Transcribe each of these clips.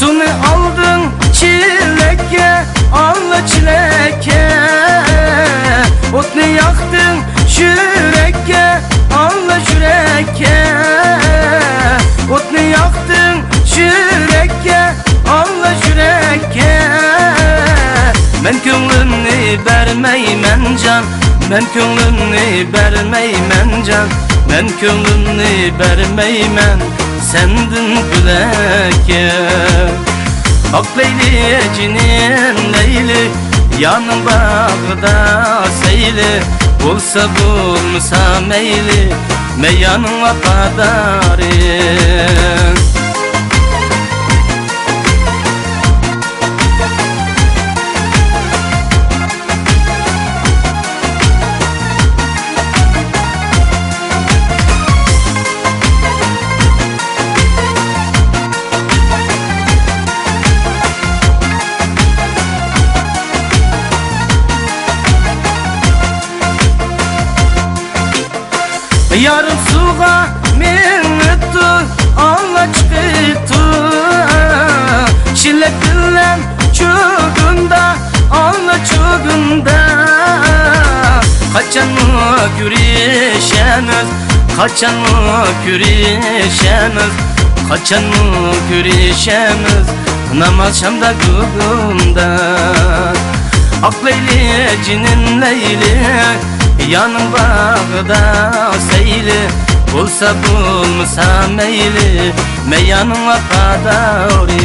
Sunu aldın çileke, Allah çileke. Otunu yaktın şüreke, Allah şüreke. Otunu yaktın şüreke, Allah şüreke. Men köngülünü bermeymen can, men köngülünü bermeymen can, men köngülünü bermeymen sendin güleke. Ak Leyli cinin Leyli, yanın bağda seyli. Bulsa bulmasa meyli, meyanın vafadarı. Yarım suğa minnetu, Allah çıkıtı. Çilek dillen çuğunda, Allah çuğunda. Kaçan mı görüşemiz, kaçan mı görüşemiz, kaçan mı görüşemiz. Namaz Şam'da kılında. Ak Leyli cinin Leyli, yanın bağda seyli. Bulsa bulmasa meyli, meyanın vafadarı.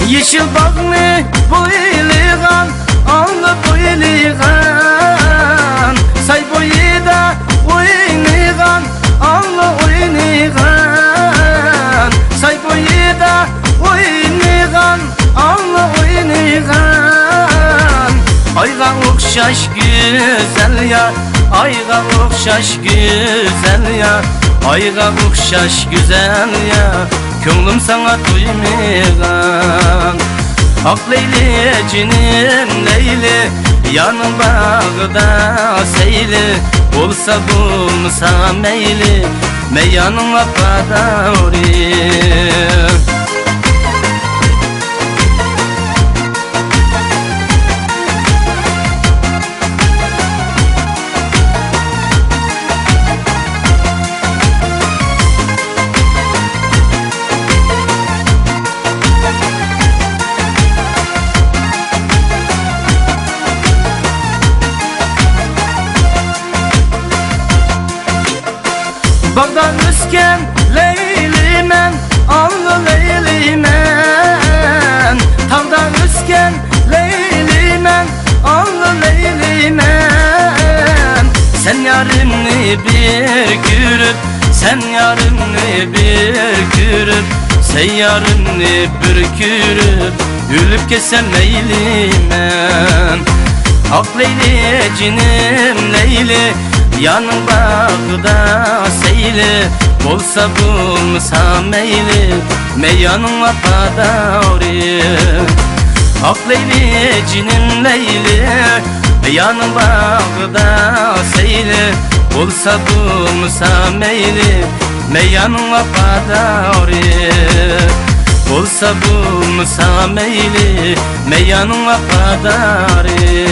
Yeşil bağını boyliğan, Allah boyliğan. Say boyu da oyniğan, Allah oyniğan. Say boyu da oyniğan, Allah oyniğan. Ayga okşaş güzel yar, ayga okşaş güzel yar, ayga okşaş güzel yar. Könglim sana duymaygan. Ak Leyli cinin Leyli, yanın bağda seyli. Bulsa bulmasa meyli, meyanın vafadarı. Bağdan üsken Leylimen, Allah Leylimen. Tağdan üsken Leylimen, Allah Leylimen. Sen yarımni bir görüp, sen yarımni bir görüp, sen yarımni bir görüp, ölüp kesen Leylimen. Ak Leyli cinim Leyli, yanın bağda seyli. Bulsa bulmasa meyli, meyanın vafadarı. Ak Leyli cinin Leyli, yanın bağda seyli. Bulsa bulmasa meyli, meyanın vafadarı. Bulsa bulmasa meyli, meyanın vafadarı.